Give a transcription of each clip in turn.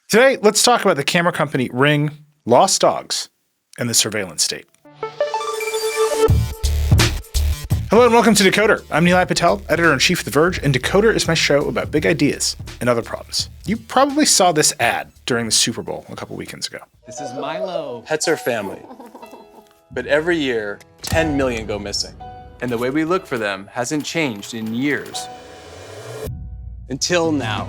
Today, let's talk about the camera company Ring, lost dogs, and the surveillance state. Hello and welcome to Decoder. I'm Nilay Patel, editor-in-chief of The Verge, and Decoder is my show about big ideas and other problems. You probably saw this ad during the Super Bowl a couple weekends ago. This is Milo. Pets are family. But every year, 10 million go missing. And the way we look for them hasn't changed in years. Until now.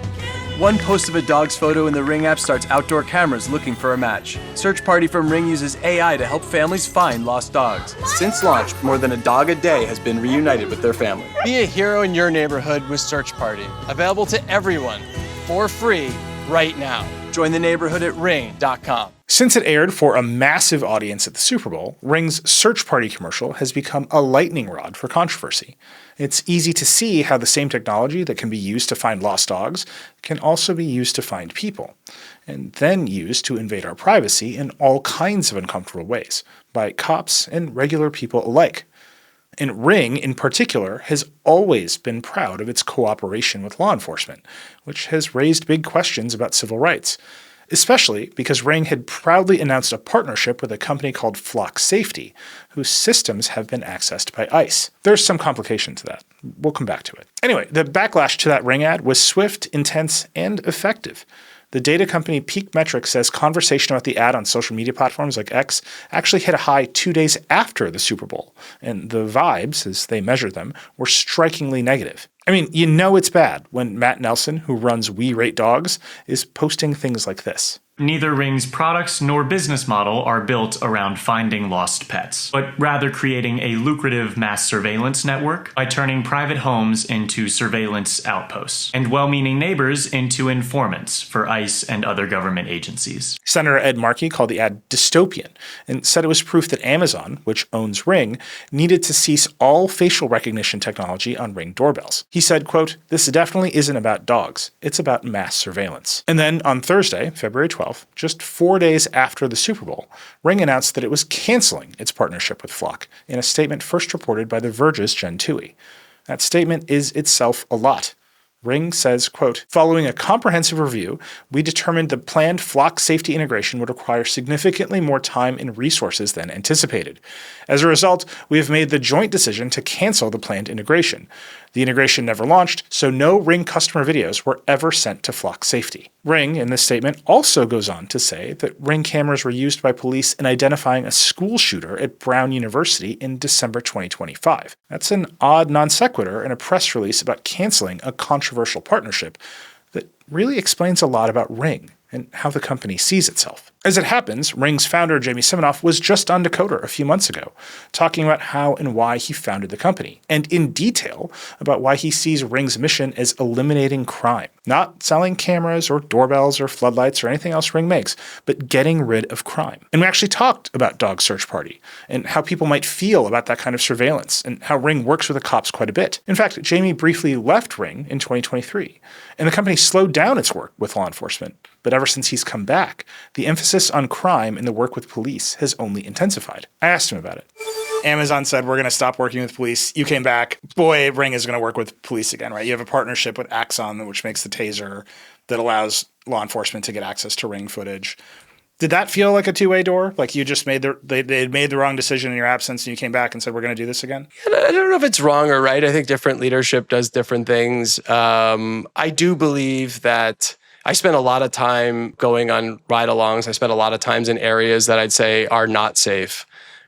One post of a dog's photo in the Ring app starts outdoor cameras looking for a match. Search Party from Ring uses AI to help families find lost dogs. Since launch, more than a dog a day has been reunited with their family. Be a hero in your neighborhood with Search Party. Available to everyone for free right now. Join the neighborhood at ring.com. Since it aired for a massive audience at the Super Bowl, Ring's Search Party commercial has become a lightning rod for controversy. It's easy to see how the same technology that can be used to find lost dogs can also be used to find people, and then used to invade our privacy in all kinds of uncomfortable ways, by cops and regular people alike. And Ring, in particular, has always been proud of its cooperation with law enforcement, which has raised big questions about civil rights, especially because Ring had proudly announced a partnership with a company called Flock Safety, whose systems have been accessed by ICE. There's some complication to that. We'll come back to it. Anyway, the backlash to that Ring ad was swift, intense, and effective. The data company Peak Metrics says conversation about the ad on social media platforms like X actually hit a high 2 days after the Super Bowl, and the vibes, as they measure them, were strikingly negative. I mean, you know it's bad when Matt Nelson, who runs We Rate Dogs, is posting things like this. Neither Ring's products nor business model are built around finding lost pets, but rather creating a lucrative mass surveillance network by turning private homes into surveillance outposts and well-meaning neighbors into informants for ICE and other government agencies. Senator Ed Markey called the ad dystopian and said it was proof that Amazon, which owns Ring, needed to cease all facial recognition technology on Ring doorbells. He said, quote, "This definitely isn't about dogs. It's about mass surveillance." And then on Thursday, February 12th, just 4 days after the Super Bowl, Ring announced that it was canceling its partnership with Flock in a statement first reported by The Verge's Jen Toohey. That statement is itself a lot. Ring says, quote, "Following a comprehensive review, we determined the planned Flock safety integration would require significantly more time and resources than anticipated. As a result, we have made the joint decision to cancel the planned integration. The integration never launched, so no Ring customer videos were ever sent to Flock Safety." Ring, in this statement, also goes on to say that Ring cameras were used by police in identifying a school shooter at Brown University in December 2025. That's an odd non sequitur in a press release about canceling a controversial partnership that really explains a lot about Ring and how the company sees itself. As it happens, Ring's founder, Jamie Siminoff, was just on Decoder a few months ago, talking about how and why he founded the company, and in detail about why he sees Ring's mission as eliminating crime. Not selling cameras or doorbells or floodlights or anything else Ring makes, but getting rid of crime. And we actually talked about Dog Search Party and how people might feel about that kind of surveillance and how Ring works with the cops quite a bit. In fact, Jamie briefly left Ring in 2023, and the company slowed down its work with law enforcement. But ever since he's come back, the emphasis on crime in the work with police has only intensified. I asked him about it. Amazon said, we're going to stop working with police. You came back. Boy, Ring is going to work with police again, right? You have a partnership with Axon, which makes the taser that allows law enforcement to get access to Ring footage. Did that feel like a two-way door? Like you just made they made the wrong decision in your absence and you came back and said, we're going to do this again? I don't know if it's wrong or right. I think different leadership does different things. I do believe that I spent a lot of time going on ride-alongs. I spent a lot of times in areas that I'd say are not safe.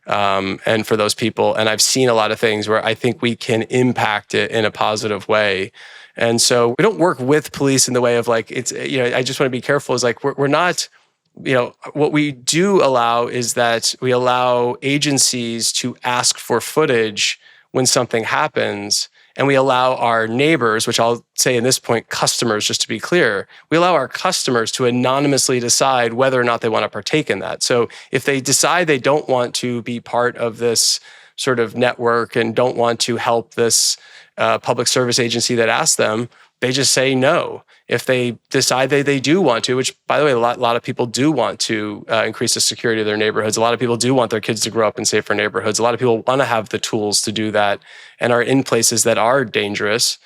And for those people, and I've seen a lot of things where I think we can impact it in a positive way. And so we don't work with police in the way of like, it's, I just want to be careful is like, we're not, what we do allow is that we allow agencies to ask for footage when something happens. And we allow our neighbors, which I'll say in this point, customers, just to be clear, we allow our customers to anonymously decide whether or not they want to partake in that. So if they decide they don't want to be part of this sort of network and don't want to help this public service agency that asked them, they just say no. If they decide they do want to, which by the way, a lot of people do want to increase the security of their neighborhoods. A lot of people do want their kids to grow up in safer neighborhoods. A lot of people want to have the tools to do that and are in places that are dangerous.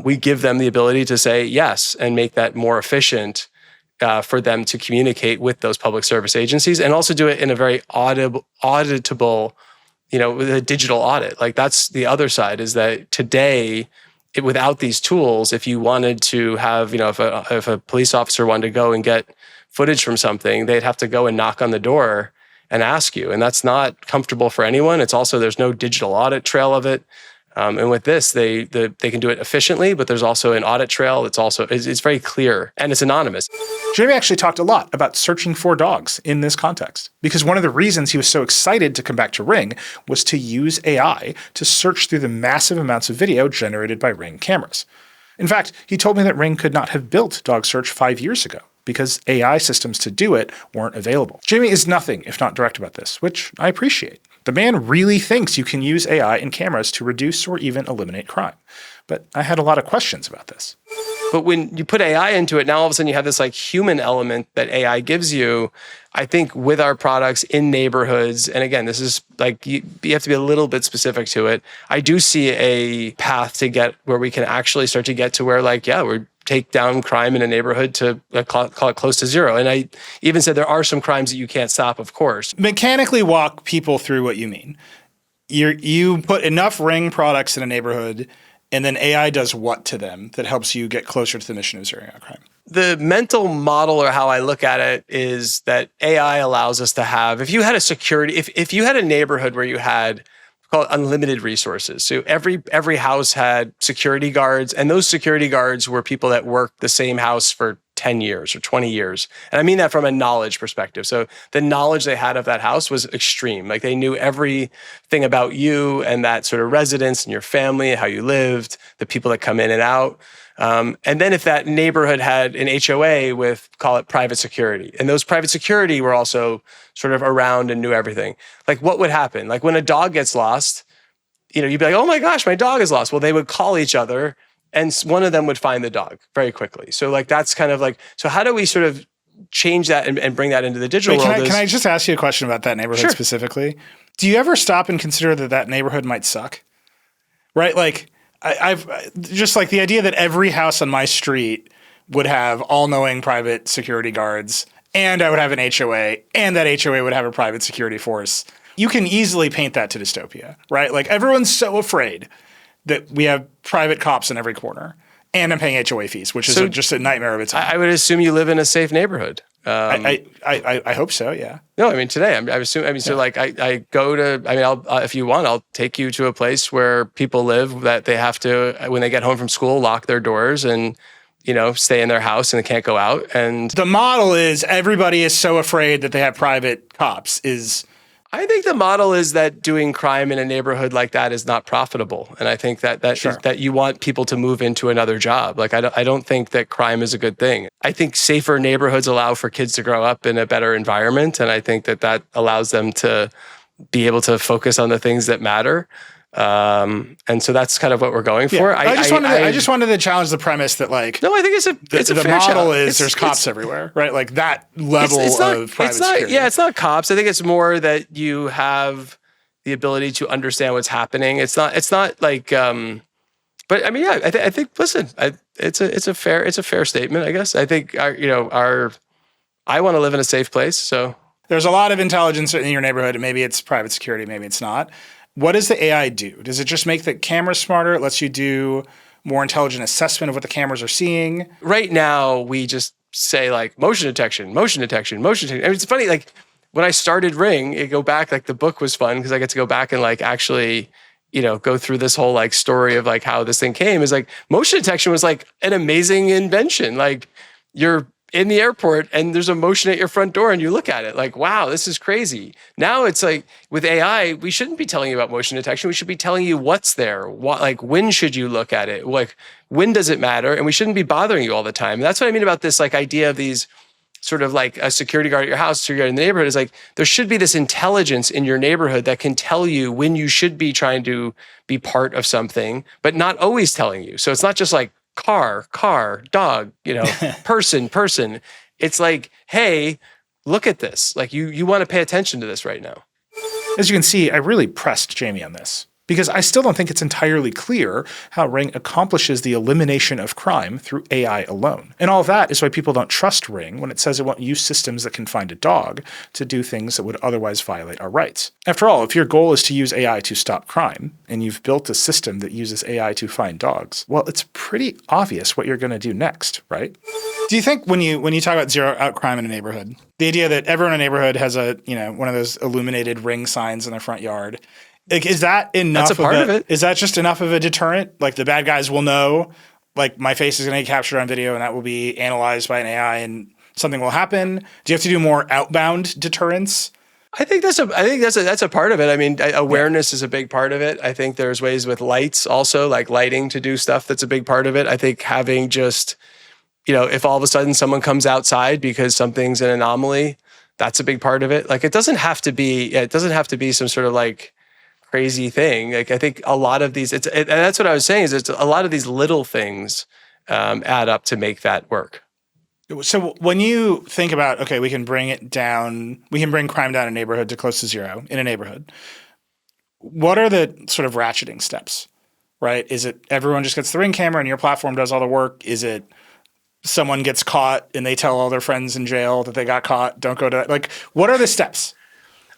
We give them the ability to say yes and make that more efficient for them to communicate with those public service agencies, and also do it in a very auditable, with a digital audit. Like that's the other side, is that today, without these tools, if you wanted to have, if a police officer wanted to go and get footage from something, they'd have to go and knock on the door and ask you. And that's not comfortable for anyone. It's also, there's no digital audit trail of it. And with this, they can do it efficiently, but there's also an audit trail. It's very clear, and it's anonymous. Jamie actually talked a lot about searching for dogs in this context, because one of the reasons he was so excited to come back to Ring was to use AI to search through the massive amounts of video generated by Ring cameras. In fact, he told me that Ring could not have built Dog Search 5 years ago because AI systems to do it weren't available. Jamie is nothing if not direct about this, which I appreciate. The man really thinks you can use AI and cameras to reduce or even eliminate crime. But I had a lot of questions about this. But when you put AI into it, now all of a sudden you have this like human element that AI gives you. I think with our products in neighborhoods, and again, this is like, you have to be a little bit specific to it. I do see a path to get where we can actually start to get to where we take down crime in a neighborhood to call it close to zero. And I even said there are some crimes that you can't stop, of course. Mechanically walk people through what you mean. You put enough Ring products in a neighborhood, and then AI does what to them that helps you get closer to the mission of zeroing out crime? The mental model, or how I look at it, is that AI allows us to have, if you had a neighborhood where you had called unlimited resources. So every house had security guards, and those security guards were people that worked the same house for 10 years or 20 years. And I mean that from a knowledge perspective. So the knowledge they had of that house was extreme. Like they knew everything about you and that sort of residence and your family, how you lived, the people that come in and out. And then if that neighborhood had an HOA with, call it private security, and those private security were also sort of around and knew everything, like what would happen? Like when a dog gets lost, you'd be like, oh my gosh, my dog is lost. Well, they would call each other and one of them would find the dog very quickly. So like, that's kind of like, so how do we sort of change that and bring that into the digital world? Can I just ask you a question about that neighborhood specifically? Do you ever stop and consider that neighborhood might suck? Right? Like, I've just like the idea that every house on my street would have all-knowing private security guards, and I would have an HOA, and that HOA would have a private security force. You can easily paint that to dystopia, right? Like everyone's so afraid that we have private cops in every corner, and I'm paying HOA fees, which is just a nightmare of its own. I would assume you live in a safe neighborhood. I hope so. Yeah. No, I mean today. So like I go to. I mean, if you want, I'll take you to a place where people live that they have to, when they get home from school, lock their doors and stay in their house and they can't go out. And the model is everybody is so afraid that they have private cops. I think the model is that doing crime in a neighborhood like that is not profitable, and I think that you want people to move into another job. Like I don't think that crime is a good thing. I think safer neighborhoods allow for kids to grow up in a better environment, and I think that allows them to be able to focus on the things that matter. And so that's kind of what we're going for. I just wanted to challenge the premise that like no, I think it's a the fair model challenge. is there's cops everywhere, right? Like that level of private security. Yeah, it's not cops. I think it's more that you have the ability to understand what's happening. It's not like but I mean, yeah, I think listen, it's a fair statement, I guess. I think I want to live in a safe place, so there's a lot of intelligence in your neighborhood, and maybe it's private security, maybe it's not. What does the AI do? Does it just make the cameras smarter? It lets you do more intelligent assessment of what the cameras are seeing? Right now, we just say like motion detection. I mean, it's funny, like when I started Ring, the book was fun because I get to go back and like actually, go through this whole like story of like how this thing came. Is like motion detection was like an amazing invention. Like you're in the airport and there's a motion at your front door and you look at it like, wow, this is crazy. Now it's like with AI, we shouldn't be telling you about motion detection. We should be telling you what's there. Like when should you look at it? Like when does it matter? And we shouldn't be bothering you all the time. And that's what I mean about this like idea of these sort of like a security guard at your house, security guard in the neighborhood is like, there should be this intelligence in your neighborhood that can tell you when you should be trying to be part of something, but not always telling you. So it's not just like, car, dog, person. It's like, hey, look at this. Like you want to pay attention to this right now. As you can see, I really pressed Jamie on this. because I still don't think it's entirely clear how Ring accomplishes the elimination of crime through AI alone. And all of that is why people don't trust Ring when it says it won't use systems that can find a dog to do things that would otherwise violate our rights. After all, if your goal is to use AI to stop crime, and you've built a system that uses AI to find dogs, well, it's pretty obvious what you're going to do next, right? Do you think when you talk about zero out crime in a neighborhood, the idea that everyone in a neighborhood has one of those illuminated Ring signs in their front yard, like, is that enough? That's a part of it. Is that just enough of a deterrent? Like, the bad guys will know, like, my face is going to get captured on video and that will be analyzed by an AI and something will happen? Do you have to do more outbound deterrence? I think that's a part of it. I mean, awareness is a big part of it. I think there's ways with lights also, like lighting to do stuff. That's a big part of it. I think having just, if all of a sudden someone comes outside because something's an anomaly, that's a big part of it. Like, it doesn't have to be some sort of like crazy thing. Like, I think a lot of these, and that's what I was saying, is it's a lot of these little things add up to make that work. So when you think about, okay, we can bring crime down in a neighborhood to close to zero in a neighborhood, what are the sort of ratcheting steps, right? Is it everyone just gets the Ring camera and your platform does all the work? Is it someone gets caught and they tell all their friends in jail that they got caught, don't go to that? Like, what are the steps?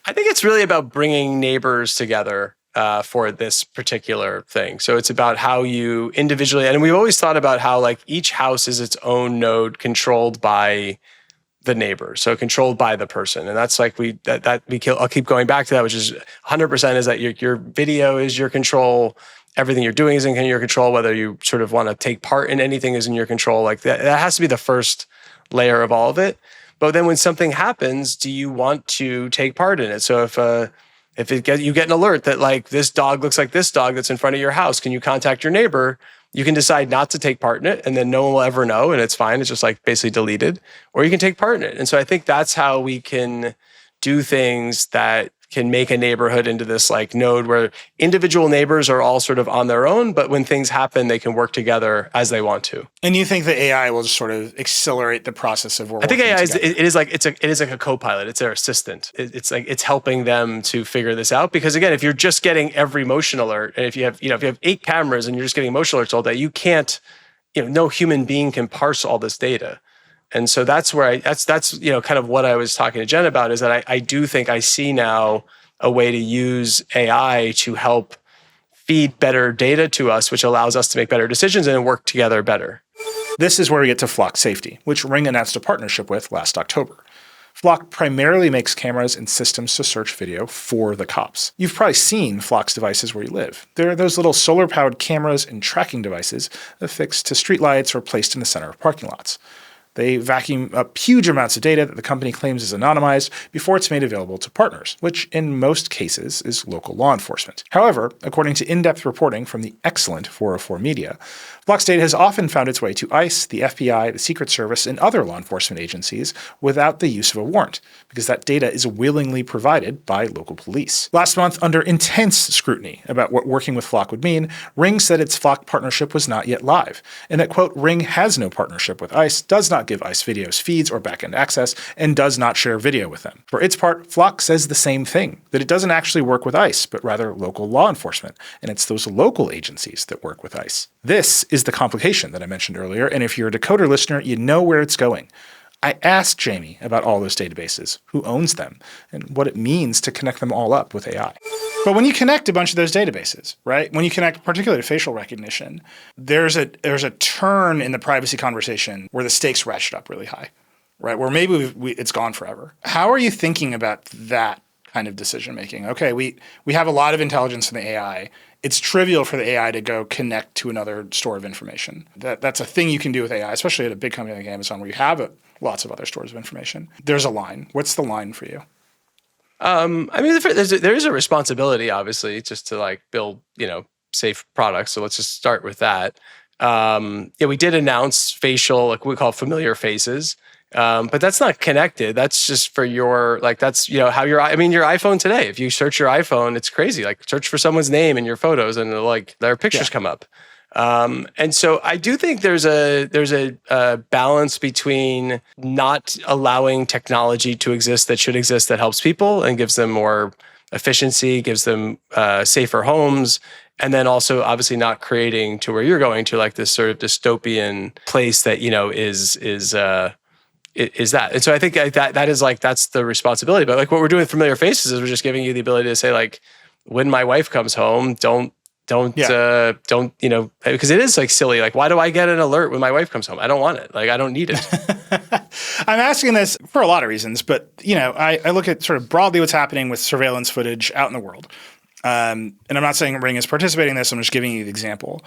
I think it's really about bringing neighbors together for this particular thing. So it's about how you individually, and we've always thought about how like each house is its own node controlled by the neighbor, so controlled by the person. And that's like I'll keep going back to that, which is 100% is that your video is your control. Everything you're doing is in your control. Whether you sort of want to take part in anything is in your control. Like that has to be the first layer of all of it. But then when something happens, do you want to take part in it? So if you get an alert that like this dog looks like this dog that's in front of your house, can you contact your neighbor? You can decide not to take part in it, and then no one will ever know, and it's fine. It's just like basically deleted. Or you can take part in it. And so I think that's how we can do things that can make a neighborhood into this like node where individual neighbors are all sort of on their own, but when things happen, they can work together as they want to. And you think that AI will just sort of accelerate the process of working together? I think AI is like a co-pilot. It's their assistant. It's like it's helping them to figure this out. Because again, if you're just getting every motion alert, and if you have 8 cameras and you're just getting motion alerts all day, you can't, no human being can parse all this data. And so that's where that's kind of what I was talking to Jen about, is that I do think I see now a way to use AI to help feed better data to us, which allows us to make better decisions and work together better. This is where we get to Flock Safety, which Ring announced a partnership with last October. Flock primarily makes cameras and systems to search video for the cops. You've probably seen Flock's devices where you live. They're those little solar-powered cameras and tracking devices affixed to streetlights or placed in the center of parking lots. They vacuum up huge amounts of data that the company claims is anonymized before it's made available to partners, which in most cases is local law enforcement. However, according to in-depth reporting from the excellent 404 Media, Flock's data has often found its way to ICE, the FBI, the Secret Service, and other law enforcement agencies without the use of a warrant, because that data is willingly provided by local police. Last month, under intense scrutiny about what working with Flock would mean, Ring said its Flock partnership was not yet live, and that, quote, Ring has no partnership with ICE, does not give ICE videos feeds or backend access, and does not share video with them. For its part, Flock says the same thing, that it doesn't actually work with ICE, but rather local law enforcement, and it's those local agencies that work with ICE. This is the complication that I mentioned earlier, and if you're a Decoder listener, you know where it's going. I asked Jamie about all those databases, who owns them, and what it means to connect them all up with AI. But when you connect a bunch of those databases, right? When you connect particularly to facial recognition, there's a turn in the privacy conversation where the stakes ratchet up really high, right? Where maybe it's gone forever. How are you thinking about that kind of decision making? Okay, we have a lot of intelligence in the AI. It's trivial for the AI to go connect to another store of information. That's a thing you can do with AI, especially at a big company like Amazon where you have lots of other stores of information. There's a line. What's the line for you? I mean, there is a responsibility, obviously, just to like build, safe products. So let's just start with that. We did announce facial, like we call familiar faces, but that's not connected. That's just for your, like, that's, your iPhone today. If you search your iPhone, it's crazy. Like search for someone's name in your photos and like their pictures come up. And so I do think there's a balance between not allowing technology to exist that should exist that helps people and gives them more efficiency, gives them safer homes, and then also obviously not creating to where you're going to like this sort of dystopian place that, is that. And so I think that is like, that's the responsibility. But like what we're doing with Familiar Faces is we're just giving you the ability to say like, when my wife comes home, don't, because it is like silly. Like, why do I get an alert when my wife comes home? I don't want it. Like, I don't need it. I'm asking this for a lot of reasons, but I look at sort of broadly what's happening with surveillance footage out in the world. And I'm not saying Ring is participating in this. I'm just giving you the example.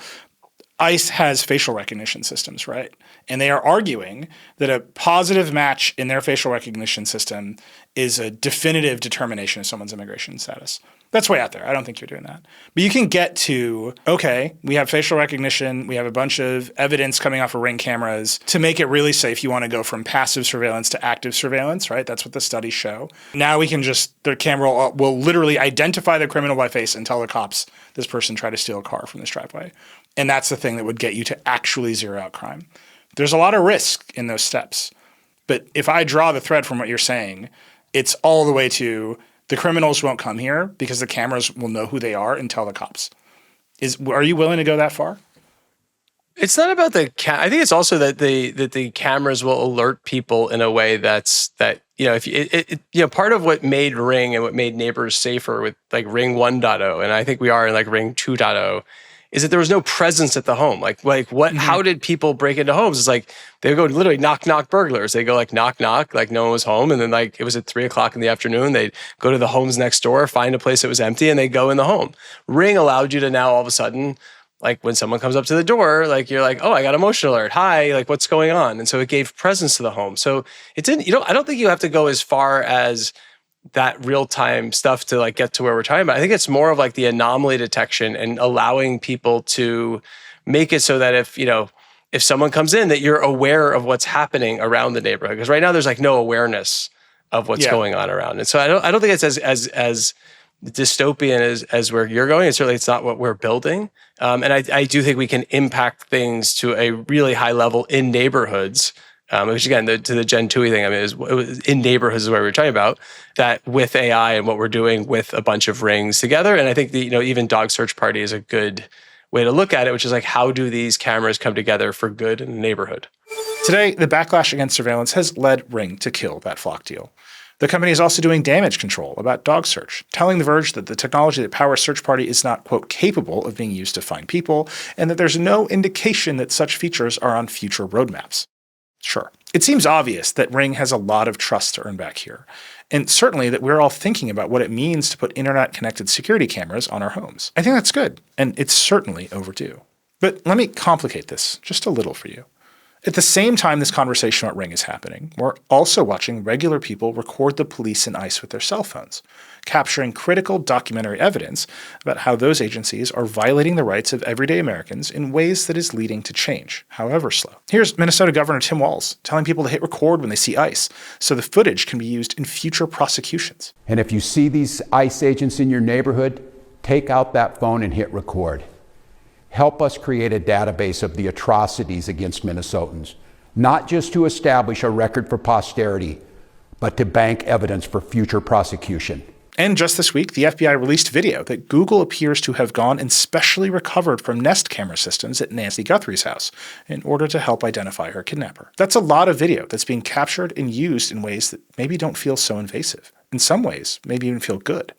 ICE has facial recognition systems, right? And they are arguing that a positive match in their facial recognition system is a definitive determination of someone's immigration status. That's way out there. I don't think you're doing that. But you can get to, okay, we have facial recognition. We have a bunch of evidence coming off of Ring cameras to make it really safe. You want to go from passive surveillance to active surveillance, right? That's what the studies show. Now we can their camera will literally identify the criminal by face and tell the cops this person tried to steal a car from this driveway. And that's the thing that would get you to actually zero out crime. There's a lot of risk in those steps. But if I draw the thread from what you're saying, it's all the way to the criminals won't come here because the cameras will know who they are and tell the cops. Are you willing to go that far? It's not about I think it's also that the cameras will alert people in a way that part of what made Ring and what made neighbors safer with like Ring 1.0, and I think we are in like Ring 2.0, is that there was no presence at the home. Like what? Mm-hmm. How did people break into homes? It's like they go literally knock knock burglars. They go like knock knock, like no one was home, and then like it was at 3:00 in the afternoon. They'd go to the homes next door, find a place that was empty, and they go in the home. Ring allowed you to now all of a sudden, like when someone comes up to the door, like you're like, oh, I got a motion alert. Hi, like what's going on? And so it gave presence to the home. So it didn't. I don't think you have to go as far as that real-time stuff to like get to where we're talking about. I think it's more of like the anomaly detection and allowing people to make it so that if someone comes in, that you're aware of what's happening around the neighborhood. Because right now there's like no awareness of what's going on around. And so I don't think it's as dystopian as where you're going. And certainly it's not what we're building. And I do think we can impact things to a really high level in neighborhoods. Which again, to the Gen 2 thing, I mean, it was in neighborhoods is what we were talking about, that with AI and what we're doing with a bunch of rings together. And I think even Dog Search Party is a good way to look at it, which is like, how do these cameras come together for good in the neighborhood? Today, the backlash against surveillance has led Ring to kill that Flock deal. The company is also doing damage control about dog search, telling The Verge that the technology that powers Search Party is not, quote, capable of being used to find people, and that there's no indication that such features are on future roadmaps. Sure. It seems obvious that Ring has a lot of trust to earn back here, and certainly that we're all thinking about what it means to put internet-connected security cameras on our homes. I think that's good, and it's certainly overdue. But let me complicate this just a little for you. At the same time this conversation about Ring is happening, we're also watching regular people record the police and ICE with their cell phones, capturing critical documentary evidence about how those agencies are violating the rights of everyday Americans in ways that is leading to change, however slow. Here's Minnesota Governor Tim Walz telling people to hit record when they see ICE, so the footage can be used in future prosecutions. And if you see these ICE agents in your neighborhood, take out that phone and hit record. Help us create a database of the atrocities against Minnesotans, not just to establish a record for posterity, but to bank evidence for future prosecution. And just this week, the FBI released video that Google appears to have gone and specially recovered from Nest camera systems at Nancy Guthrie's house in order to help identify her kidnapper. That's a lot of video that's being captured and used in ways that maybe don't feel so invasive. In some ways, maybe even feel good.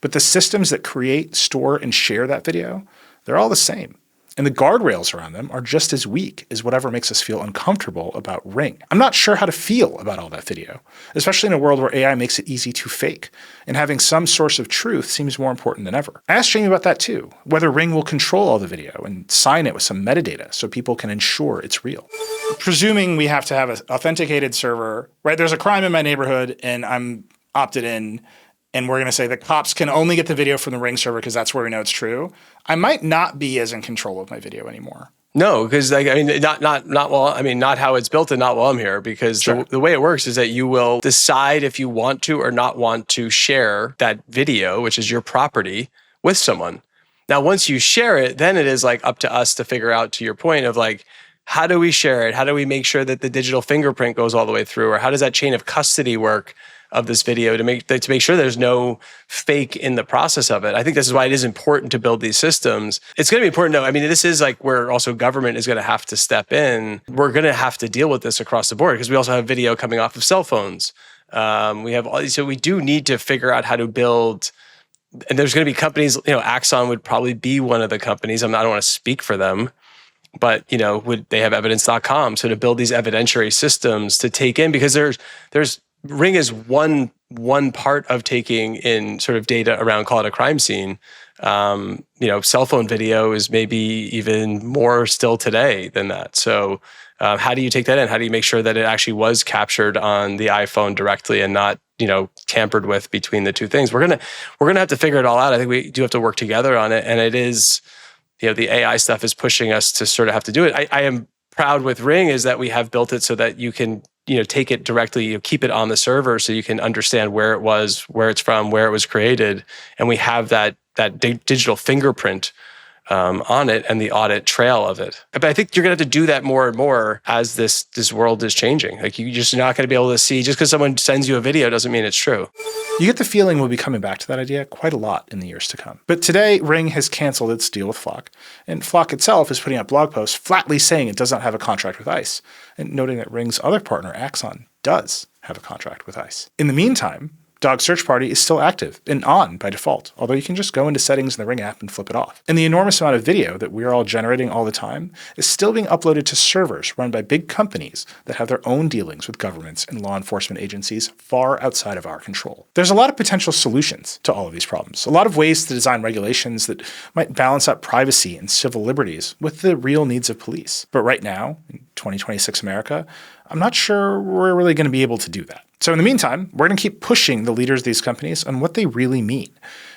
But the systems that create, store, and share that video, they're all the same. And the guardrails around them are just as weak as whatever makes us feel uncomfortable about Ring. I'm not sure how to feel about all that video, especially in a world where AI makes it easy to fake, and having some source of truth seems more important than ever. I asked Jamie about that too, whether Ring will control all the video and sign it with some metadata so people can ensure it's real. Presuming we have to have an authenticated server, right? There's a crime in my neighborhood and I'm opted in, and we're going to say the cops can only get the video from the Ring server because that's where we know it's true, I might not be as in control of my video anymore. No, because not how it's built and not while I'm here, because Sure. the way it works is that you will decide if you want to or not want to share that video, which is your property, with someone. Now, once you share it, then it is like up to us to figure out, to your point of like, how do we share it? How do we make sure that the digital fingerprint goes all the way through? Or how does that chain of custody work? of this video to make sure there's no fake in the process of it. I think this is why it is important to build these systems. It's going to be important, though. I mean, this is like where also government is going to have to step in. We're going to have to deal with this across the board because we also have video coming off of cell phones. So we do need to figure out how to build. And there's going to be companies, Axon would probably be one of the companies. I don't want to speak for them, but, would they have evidence.com? So to build these evidentiary systems to take in, because there's Ring is one part of taking in sort of data around, call it a crime scene. Cell phone video is maybe even more still today than that. So how do you take that in? How do you make sure that it actually was captured on the iPhone directly and not, tampered with between the two things? We're gonna have to figure it all out. I think we do have to work together on it. And it is, the AI stuff is pushing us to sort of have to do it. I am proud with Ring is that we have built it so that you can, take it directly, keep it on the server so you can understand where it was, where it's from, where it was created. And we have that digital fingerprint on it and the audit trail of it. But I think you're going to have to do that more and more as this world is changing. Like you're just not going to be able to see, just because someone sends you a video doesn't mean it's true. You get the feeling we'll be coming back to that idea quite a lot in the years to come. But today, Ring has canceled its deal with Flock, and Flock itself is putting out blog posts flatly saying it does not have a contract with ICE, and noting that Ring's other partner, Axon, does have a contract with ICE. In the meantime, Dog Search Party is still active and on by default, although you can just go into settings in the Ring app and flip it off. And the enormous amount of video that we're all generating all the time is still being uploaded to servers run by big companies that have their own dealings with governments and law enforcement agencies far outside of our control. There's a lot of potential solutions to all of these problems, a lot of ways to design regulations that might balance out privacy and civil liberties with the real needs of police. But right now, in 2026 America, I'm not sure we're really going to be able to do that. So in the meantime, we're going to keep pushing the leaders of these companies on what they really mean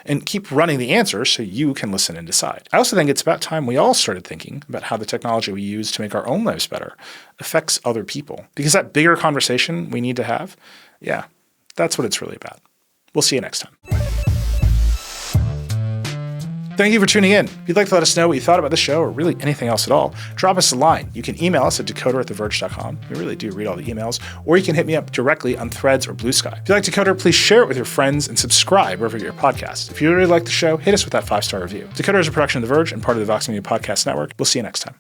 and keep running the answers so you can listen and decide. I also think it's about time we all started thinking about how the technology we use to make our own lives better affects other people. Because that bigger conversation we need to have, that's what it's really about. We'll see you next time. Thank you for tuning in. If you'd like to let us know what you thought about the show or really anything else at all, drop us a line. You can email us at decoder@theverge.com. We really do read all the emails. Or you can hit me up directly on Threads or Blue Sky. If you like Decoder, please share it with your friends and subscribe wherever you get your podcast. If you really like the show, hit us with that 5-star review. Decoder is a production of The Verge and part of the Vox Media Podcast Network. We'll see you next time.